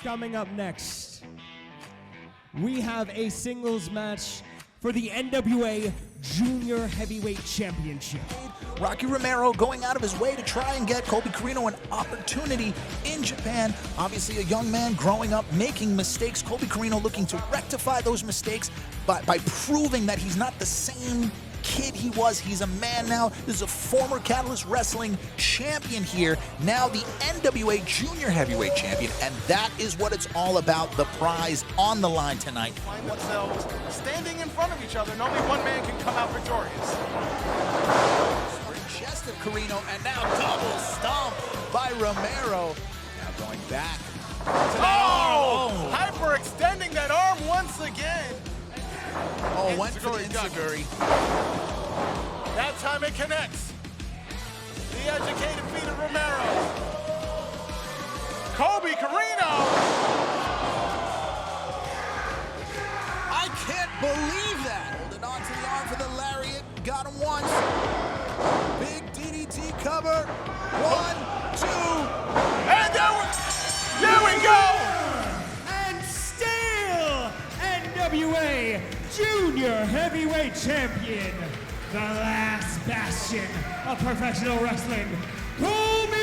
Coming up next, we have a singles match for the NWA Junior Heavyweight Championship. Rocky Romero going out of his way to try and get Colby Corino an opportunity in Japan. Obviously a young man growing up, making mistakes. Colby Corino looking to rectify those mistakes by proving that he's not the same kid he was. He's a man now. This is a former Catalyst Wrestling champion here, now the NWA Junior Heavyweight Champion, and that is what it's all about, the prize on the line tonight. Find themselves standing in front of each other, and only one man can come out victorious. Chest of Corino, and now double stomp by Romero. Now going back. Oh! Hyperextending that arm once again. Oh, went for the enziguri. That time it connects. The educated feet of Romero. Colby Corino. I can't believe that. Holding on to the arm for the lariat. Got him once. Big DDT cover. 1, 2. And there we go. And still NWA Junior Heavyweight Champion, the last bastion of professional wrestling, Colby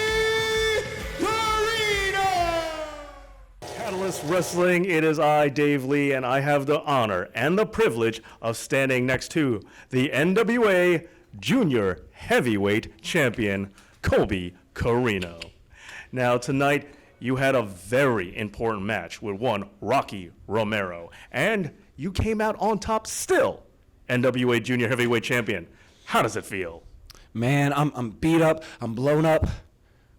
Corino! Catalyst Wrestling, it is I, Dave Lee, and I have the honor and the privilege of standing next to the NWA Junior Heavyweight Champion, Colby Corino. Now, tonight, you had a very important match with one Rocky Romero, and you came out on top still, NWA Junior Heavyweight Champion. How does it feel? Man, I'm beat up, I'm blown up,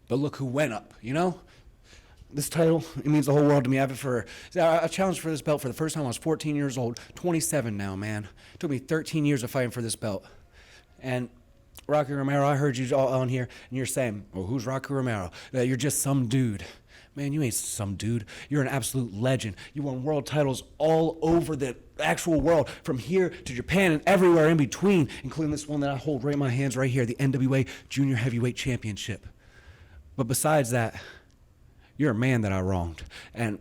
but look who went up, you know? This title, it means the whole world to me. I challenged for this belt for the first time when I was 14 years old, 27 now, man. It took me 13 years of fighting for this belt. And Rocky Romero, I heard you all on here, and you're saying, well, who's Rocky Romero? You're just some dude. Man, you ain't some dude. You're an absolute legend. You won world titles all over the actual world, from here to Japan and everywhere in between, including this one that I hold right in my hands right here, the NWA Junior Heavyweight Championship. But besides that, you're a man that I wronged. And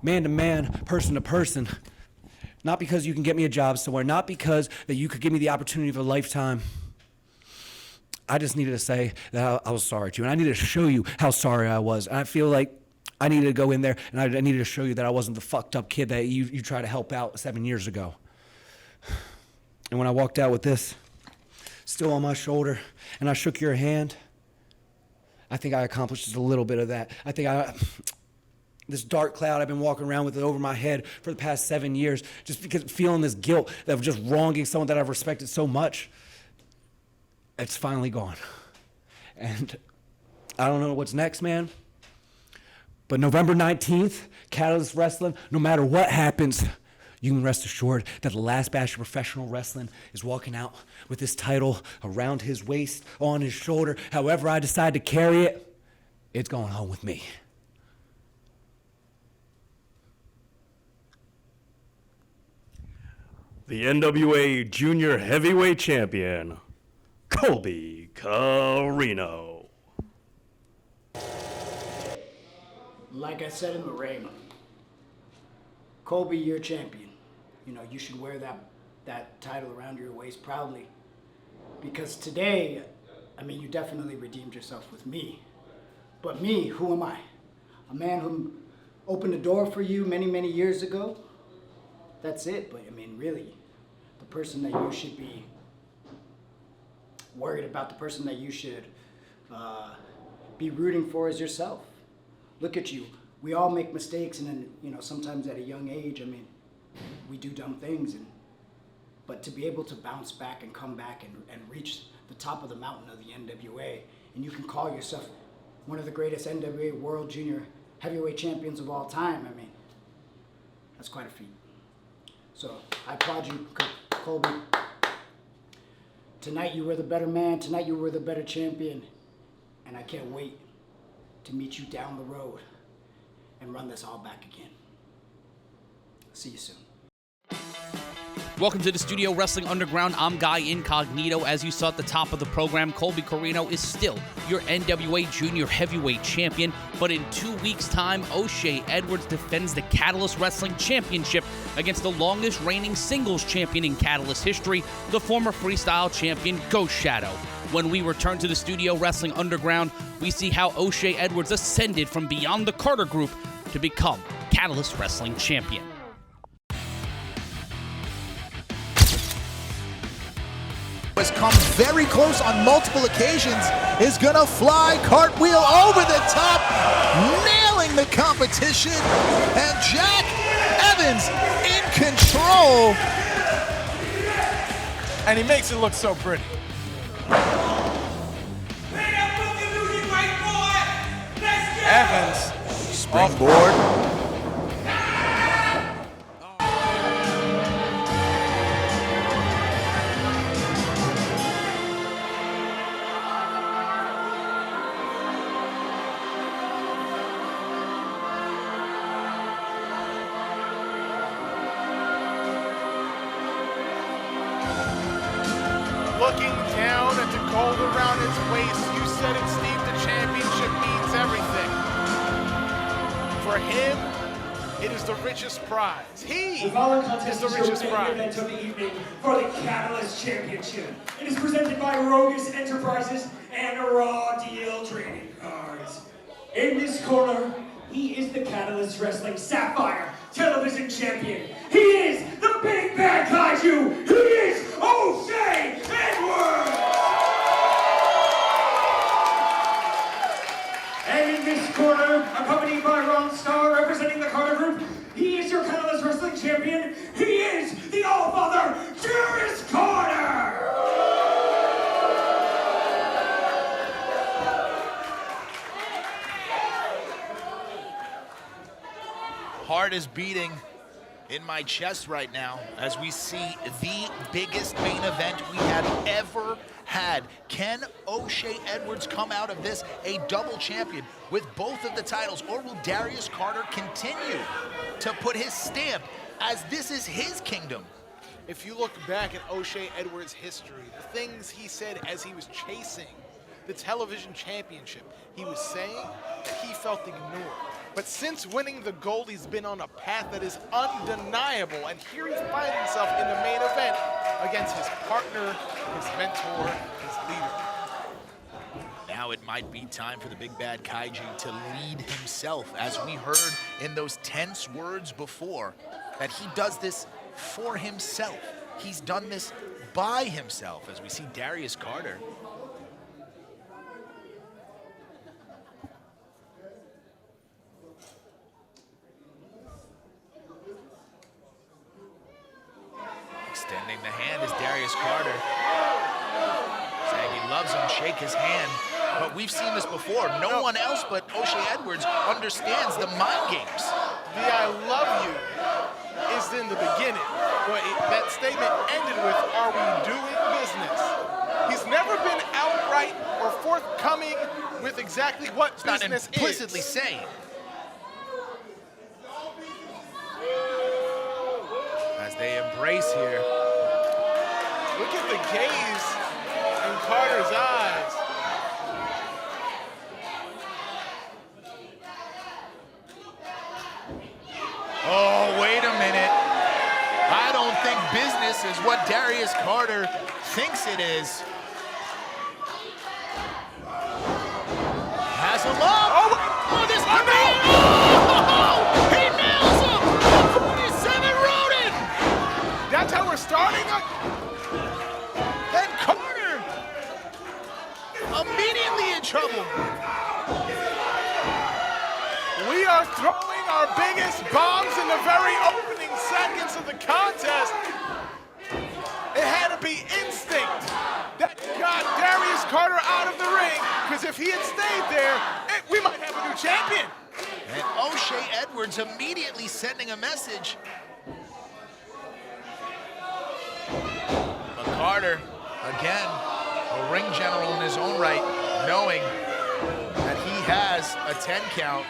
man to man, person to person, not because you can get me a job somewhere, not because that you could give me the opportunity of a lifetime. I just needed to say that I was sorry to you, and I needed to show you how sorry I was. And I feel like I needed to go in there, and I needed to show you that I wasn't the fucked up kid that you tried to help out 7 years ago. And when I walked out with this still on my shoulder, and I shook your hand, I think I accomplished just a little bit of that. I think this dark cloud I've been walking around with it over my head for the past 7 years, just because feeling this guilt of just wronging someone that I've respected so much, it's finally gone. And I don't know what's next, man. But November 19th, Catalyst Wrestling, no matter what happens, you can rest assured that the last batch of professional wrestling is walking out with this title around his waist, on his shoulder. However I decide to carry it, it's going home with me. The NWA Junior Heavyweight Champion, Colby Corino. Like I said in the ring, Colby, you're champion. You know, you should wear that title around your waist proudly. Because today, I mean, you definitely redeemed yourself with me. But me, who am I? A man who opened a door for you many, many years ago? That's it. But I mean, really, the person that you should be worried about, the person that you should be rooting for is yourself. Look at you. We all make mistakes, and then, you know, sometimes at a young age, I mean, we do dumb things, but to be able to bounce back and come back and reach the top of the mountain of the NWA, and you can call yourself one of the greatest NWA World Junior Heavyweight Champions of all time, I mean, that's quite a feat. So I applaud you, Colby. Tonight you were the better man, tonight you were the better champion, and I can't wait to meet you down the road and run this all back again. See you soon. Welcome to the Studio Wrestling Underground. I'm Guy Incognito. As you saw at the top of the program, Colby Corino is still your NWA Junior Heavyweight Champion. But in 2 weeks' time, O'Shea Edwards defends the Catalyst Wrestling Championship against the longest reigning singles champion in Catalyst history, the former freestyle champion Ghost Shadow. When we return to the Studio Wrestling Underground, we see how O'Shea Edwards ascended from beyond the Carter Group to become Catalyst Wrestling Champion. Has come very close on multiple occasions, is gonna fly cartwheel over the top, nailing the competition, and Jack Evans in control. And he makes it look so pretty. Evans, Springboard. looking down at the gold around his waist. You said it, Steve, the championship means everything. For him, it is the richest prize. He is the richest prize. Event of the evening for the Catalyst Championship. It is presented by Rogus Enterprises and Raw Deal Trading Cards. In this corner, he is the Catalyst Wrestling Sapphire Television Champion. He is the Big Bad Kaiju. He is O'Shea Edwards. And in this corner, accompanied by Ron Starr representing the Carter Group, he is your Catalyst Wrestling Champion. He is the All-Father, Darius Carter. Heart is beating in my chest right now as we see the biggest main event we have ever had. Can O'Shea Edwards come out of this a double champion with both of the titles, or will Darius Carter continue to put his stamp as this is his kingdom? If you look back at O'Shea Edwards' history, the things he said as he was chasing the television championship, he was saying that he felt ignored. But since winning the gold, he's been on a path that is undeniable. And here he finds himself in the main event against his partner, his mentor, his leader. Now it might be time for the Big Bad Kaiju to lead himself, as we heard in those tense words before, that he does this for himself. He's done this by himself, as we see Darius Carter. Extending the hand is Darius Carter, saying he loves him, shake his hand. But we've seen this before. No one else but O'Shea Edwards understands the mind games. The I love you is in the beginning, but that statement ended with, are we doing business? He's never been outright or forthcoming with exactly what It's not business implicitly is. saying. As they embrace here. Look at the gaze in Carter's eyes. Oh, wait a minute. I don't think business is what Darius Carter thinks it is. Has him up. Oh, this could be it. Oh, he nails him. 47 Ronin. That's how we're starting? And Carter immediately in trouble. We are throwing our biggest bombs in the very opening seconds of the contest. It had to be instinct that got Darius Carter out of the ring, because if he had stayed there, we might have a new champion. And O'Shea Edwards immediately sending a message. But Carter, again, a ring general in his own right, knowing that he has a 10 count.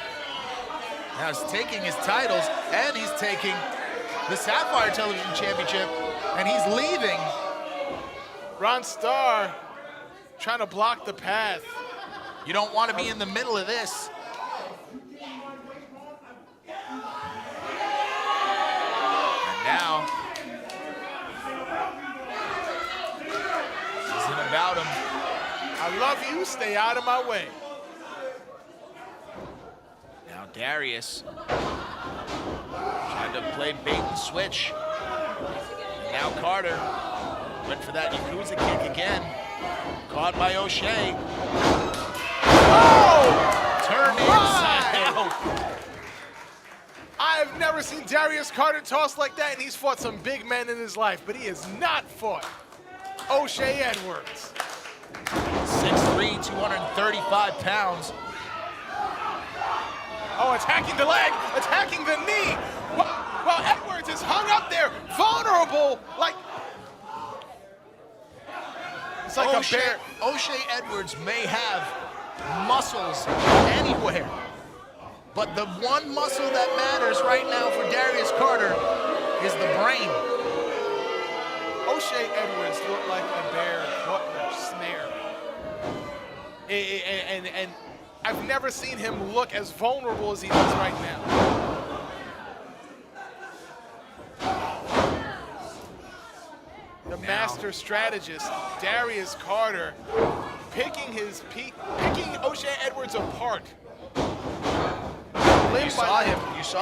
Now he's taking his titles, and he's taking the Sapphire Television Championship and he's leaving. Ron Starr trying to block the path. You don't want to be in the middle of this. And now, this isn't about him. I love you, stay out of my way. Now Darius trying to play bait and switch. And now Carter went for that Yakuza kick again. Caught by O'Shea. Oh! Turned inside out. I've never seen Darius Carter toss like that, and he's fought some big men in his life, but he has not fought O'Shea Edwards. 6'3", 235 pounds. Oh, attacking the leg, attacking the knee. Well, Edwards is hung up there, vulnerable, like... It's like a bear. O'Shea Edwards may have muscles anywhere, but the one muscle that matters right now for Darius Carter is the brain. O'Shea Edwards looked like a bear caught in a snare. And I've never seen him look as vulnerable as he does right now. The master strategist, Darius Carter, picking O'Shea Edwards apart. You saw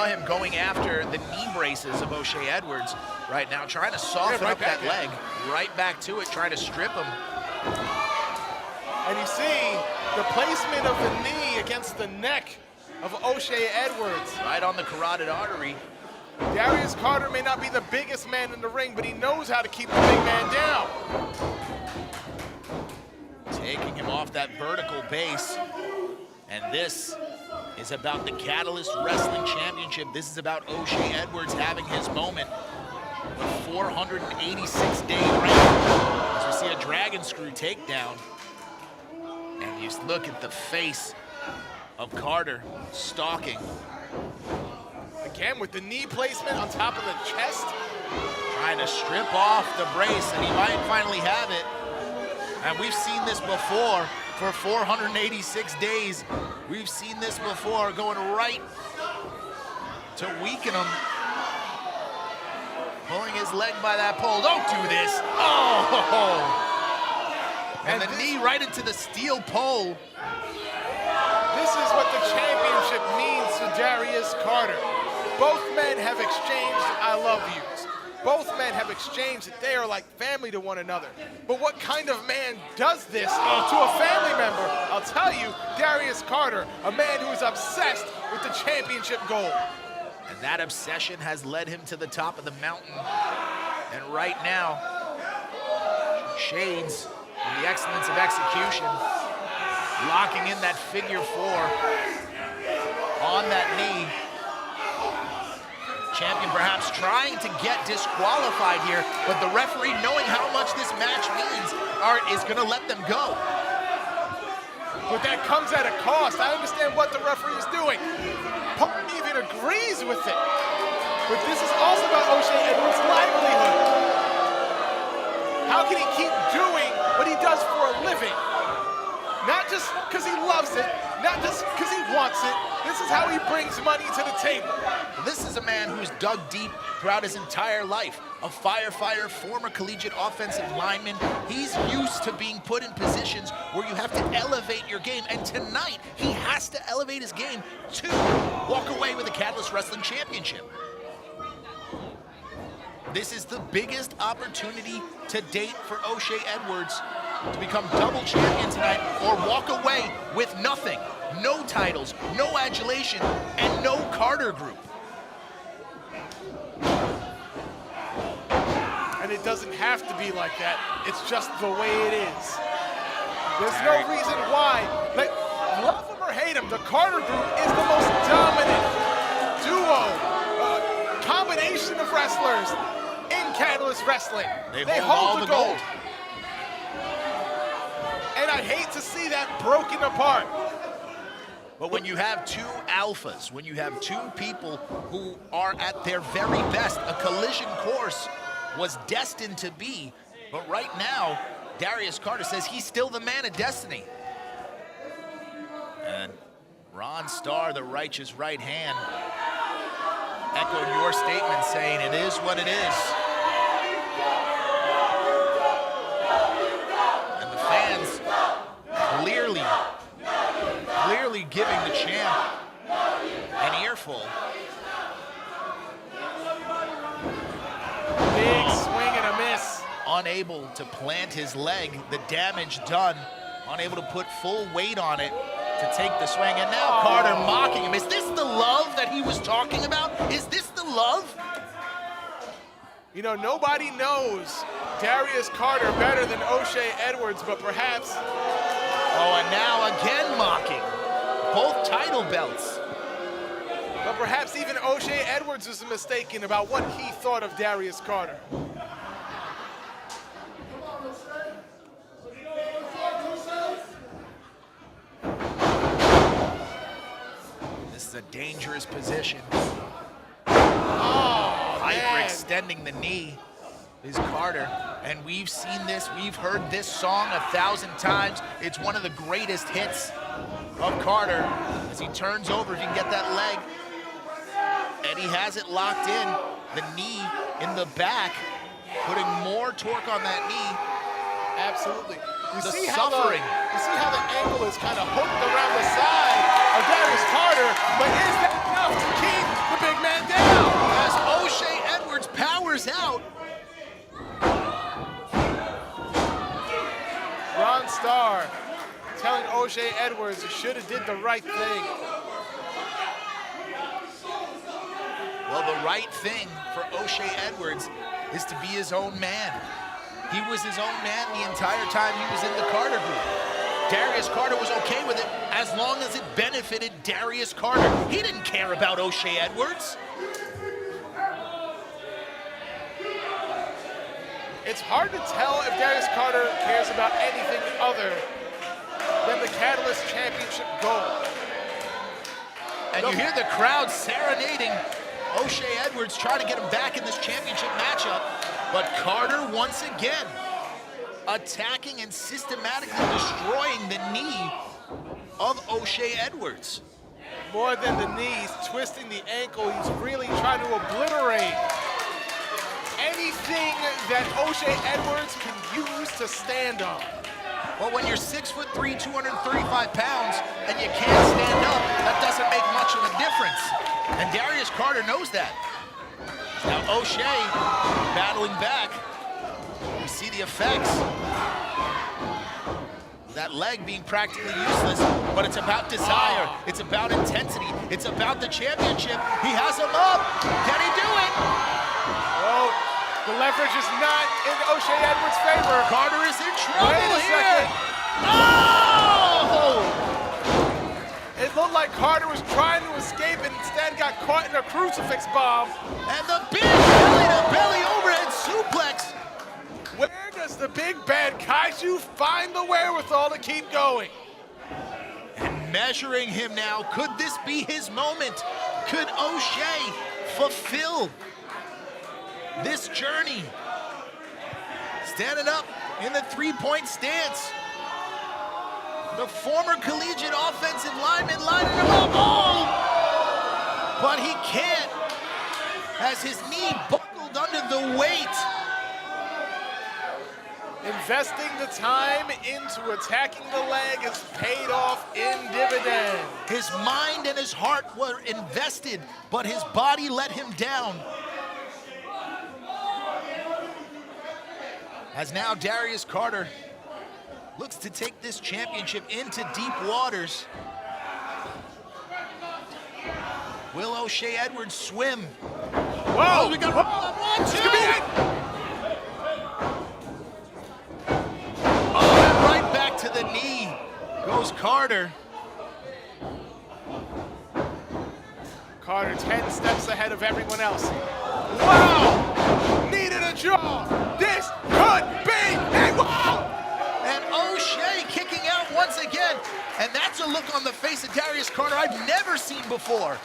him going after the knee braces of O'Shea Edwards right now, trying to soften up that leg, right back to it, trying to strip him. And you see the placement of the knee against the neck of O'Shea Edwards. Right on the carotid artery. Darius Carter may not be the biggest man in the ring, but he knows how to keep the big man down. Taking him off that vertical base. And this is about the Catalyst Wrestling Championship. This is about O'Shea Edwards having his moment. The 486-day reign. As we see a dragon screw takedown. And you look at the face of Carter stalking. Again, with the knee placement on top of the chest. Trying to strip off the brace, and he might finally have it. And we've seen this before for 486 days. We've seen this before, going right to weaken him. Pulling his leg by that pole. Don't do this. Oh! And the knee right into the steel pole. This is what the championship means to Darius Carter. Both men have exchanged I love yous. Both men have exchanged that they are like family to one another. But what kind of man does this to a family member? I'll tell you, Darius Carter, a man who is obsessed with the championship goal. And that obsession has led him to the top of the mountain. And right now, shades of the excellence of execution, locking in that figure four on that knee. Champion perhaps trying to get disqualified here, but the referee, knowing how much this match means, is gonna let them go. But that comes at a cost. I understand what the referee is doing. Part of me even agrees with it. But this is also about O'Shea Edwards' livelihood. How can he keep doing what he does for a living? Not just because he loves it, not just because he wants it. This is how he brings money to the table. This is a man who's dug deep throughout his entire life. A firefighter, former collegiate offensive lineman. He's used to being put in positions where you have to elevate your game. And tonight, he has to elevate his game to walk away with the Catalyst Wrestling Championship. This is the biggest opportunity to date for O'Shea Edwards to become double champion tonight or walk away with nothing. No titles, no adulation, and no Carter Group. And it doesn't have to be like that. It's just the way it is. There's no reason why. Like, love him or hate him, the Carter Group is the most dominant duo, combination of wrestlers in Catalyst Wrestling. They hold the gold. And I hate to see that broken apart. But when you have two alphas, when you have two people who are at their very best, a collision course was destined to be. But right now, Darius Carter says he's still the man of destiny. And Ron Starr, the righteous right hand, echoed your statement saying it is what it is. And the fans clearly giving the champ an earful. Big swing and a miss. Unable to plant his leg, the damage done, unable to put full weight on it to take the swing, and now Carter mocking him. Is this the love that he was talking about? Is this the love? You know, nobody knows Darius Carter better than O'Shea Edwards, but perhaps... Oh, and now again mocking. Both title belts. But perhaps even O'Shea Edwards was mistaken about what he thought of Darius Carter. This is a dangerous position. Oh, Hyperextending the knee is Carter. And we've seen this, we've heard this song 1,000 times. It's one of the greatest hits of Carter. As he turns over, if you can get that leg. And he has it locked in, the knee in the back, putting more torque on that knee. Absolutely. You The see suffering. You see how the ankle is kind of hooked around the side of Darius Carter, but is that enough to keep the big man down? As O'Shea Edwards powers out. Ron Starr telling O'Shea Edwards he should have did the right thing. Well, the right thing for O'Shea Edwards is to be his own man. He was his own man the entire time he was in the Carter group. Darius Carter was okay with it as long as it benefited Darius Carter. He didn't care about O'Shea Edwards. It's hard to tell if Darius Carter cares about anything other than the Catalyst Championship goal. And you hear the crowd serenading O'Shea Edwards, trying to get him back in this championship matchup. But Carter, once again, attacking and systematically destroying the knee of O'Shea Edwards. More than the knees, twisting the ankle, he's really trying to obliterate anything that O'Shea Edwards can use to stand on. Well, when you're 6'3", 235 pounds, and you can't stand up, that doesn't make much of a difference. And Darius Carter knows that. Now O'Shea battling back. We see the effects. That leg being practically useless, but it's about desire. It's about intensity. It's about the championship. He has him up. Can he do it? Oh, the leverage is not in O'Shea Edwards' favor. Carter is in trouble Wait a here. second. Oh! It looked like Carter was trying to escape and instead got caught in a crucifix bomb. And the big belly-to-belly overhead suplex. Where does the big bad Kaiju find the wherewithal to keep going? And measuring him now. Could this be his moment? Could O'Shea fulfill this journey? Standing up in the three-point stance. The former collegiate offensive lineman lining him up. Oh! But he can't, as his knee buckled under the weight. Investing the time into attacking the leg has paid off in dividends. His mind and his heart were invested, but his body let him down. As now Darius Carter looks to take this championship into deep waters. Will O'Shea Edwards swim? Whoa! We got 1, 2. Oh, and right back to the knee goes Carter. Carter 10 steps ahead of everyone else. Wow! Needed a jaw. This could be a wow! And O'Shea kicking out once again. And that's a look on the face of Darius Carter I've never seen before.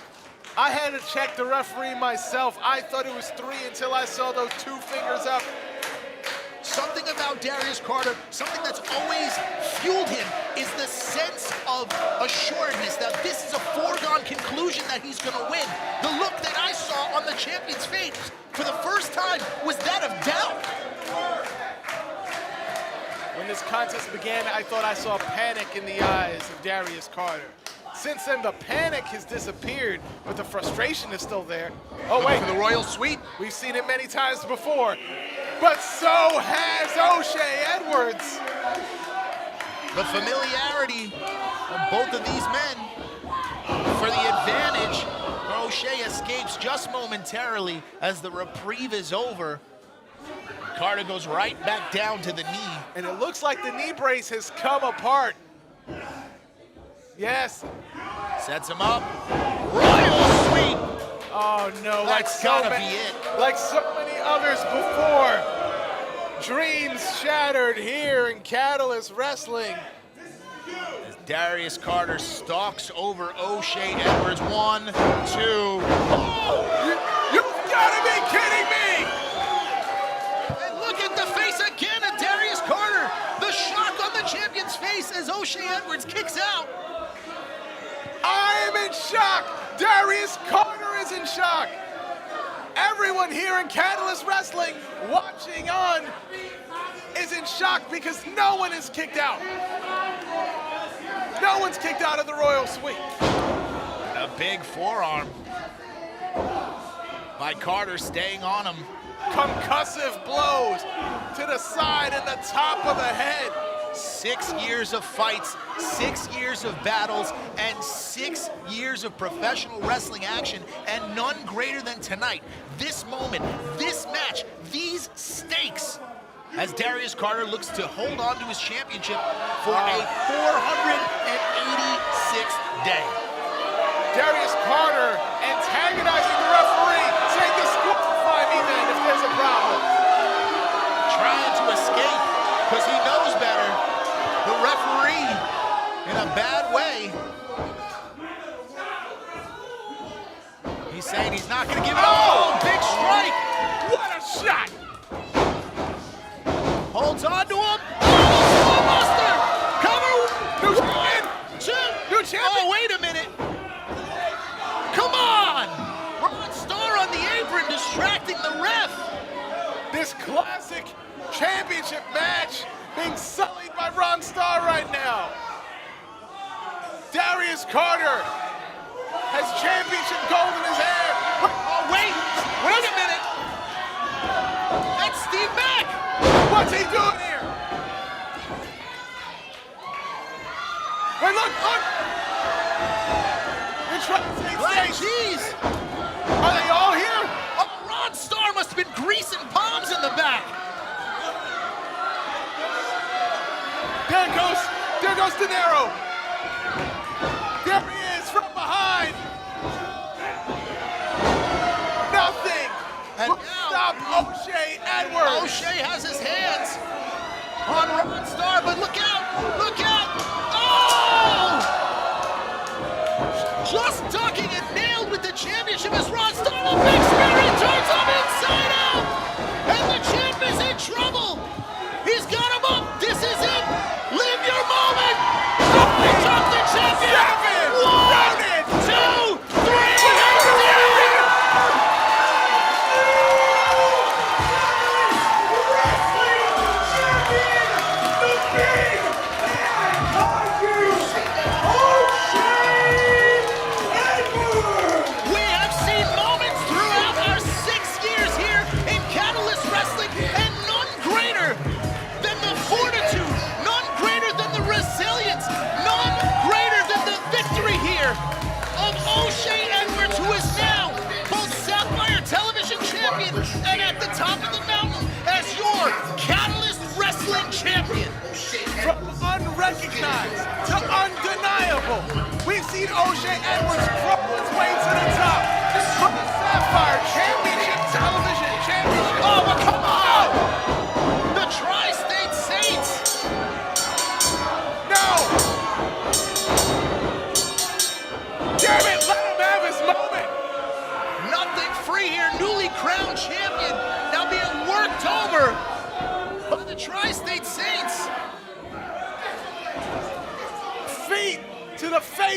I had to check the referee myself. I thought it was 3 until I saw those 2 fingers up. Something about Darius Carter, something that's always fueled him, is the sense of assuredness that this is a foregone conclusion that he's going to win. The look that I saw on the champion's face for the first time was that of doubt. When this contest began, I thought I saw panic in the eyes of Darius Carter. Since then, the panic has disappeared, but the frustration is still there. Oh, wait. For the Royal Sweep. We've seen it many times before, but so has O'Shea Edwards. The familiarity of both of these men for the advantage. O'Shea escapes just momentarily as the reprieve is over. Carter goes right back down to the knee. And it looks like the knee brace has come apart. Yes. Sets him up. Royal Sweep. Oh no, That's gotta be it. Like so many others before. Dreams shattered here in Catalyst Wrestling. As Darius Carter stalks over O'Shea Edwards. 1, 2. Oh! You've gotta be kidding me! And look at the face again of Darius Carter. The shock on the champion's face as O'Shea Edwards kicks out. I am in shock! Darius Carter is in shock! Everyone here in Catalyst Wrestling watching on is in shock because no one is kicked out. No one's kicked out of the Royal Sweep. A big forearm by Carter, staying on him. Concussive blows to the side and the top of the head. 6 years of fights, 6 years of battles, and 6 years of professional wrestling action, and none greater than tonight. This moment, this match, these stakes, as Darius Carter looks to hold on to his championship for a 486th day. Darius Carter antagonizing the referee, saying disqualify me then if there's a problem. Trying to escape because he knows better. The referee in a bad way. He's saying he's not going to give it up. Oh, big strike. What a shot. Holds on to him. Oh, Buster. Cover. New champion. New champion. Oh, wait a minute. Come on. Ron Starr on the apron distracting the ref. This classic championship match being sullied by Ron Starr right now. Darius Carter has championship gold in his hair. Oh, wait a minute. That's Steve Mack. What's he doing here? Wait, look. They're trying to take stage. Jeez. Are they all here? Oh, Ron Starr must have been greasing palms in the back. There goes De Niro. There he is from behind. Nothing will stop O'Shea Edwards. O'Shea has his hands on Ron Starr, but look out! Look out! Oh! Just ducking and nailed with the championship as Ron Starr, a big spirit turns him inside out! And the champ is in trouble! He's got him up! This is it! Live your moment! He dropped the champion! 1, 2, 3! We have seen moments throughout our 6 years here in Catalyst Wrestling, and none greater than the fortitude, none greater than the resilience, none greater than the victory here of O'Shea Edwards, who is now both Sapphire Television champion and at the top of the mountain as your Catalyst Wrestling champion. From unrecognized to undeniable, we've seen O'Shea Edwards crawl his way to the top. From the Sapphire Championship Television Championship. Oh, but come on! The Tri-State Saints! No! Damn it, let him have his moment!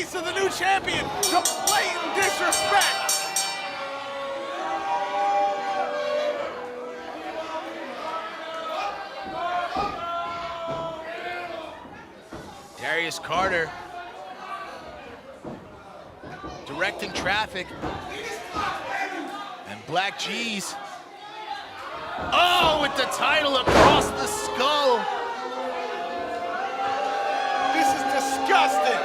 face of the new champion. The blatant disrespect. Darius Carter directing traffic. And Black G's. Oh, with the title across the skull. This is disgusting.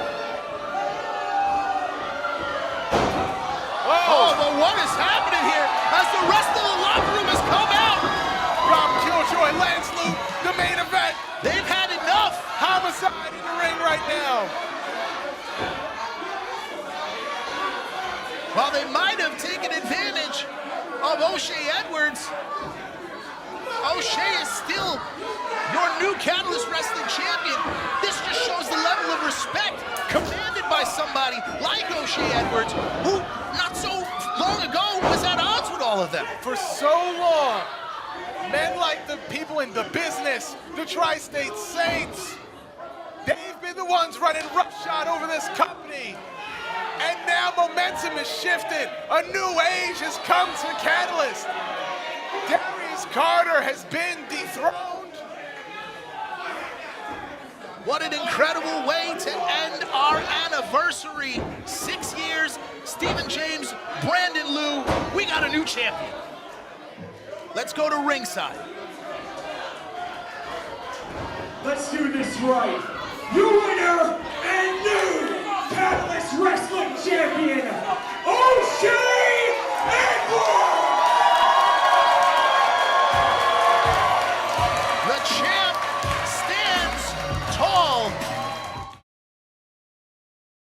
Oh, but what is happening here as the rest of the locker room has come out? Rob Killjoy, Lance Luke, the main event. They've had enough. Homicide in the ring right now. While they might have taken advantage of O'Shea Edwards, O'Shea is still your new Catalyst Wrestling champion. This just shows the level of respect commanded by somebody like O'Shea Edwards, who not so long ago was at odds with all of them. For so long, men like the people in the business, the Tri-State Saints, they've been the ones running roughshod over this company. And now momentum is shifted. A new age has come to Catalyst. Darius Carter has been dethroned. What an incredible way to end our anniversary. 6 years, Stephen James, Brandon Liu, we got a new champion. Let's go to ringside. Let's do this right. Your winner and new Catalyst Wrestling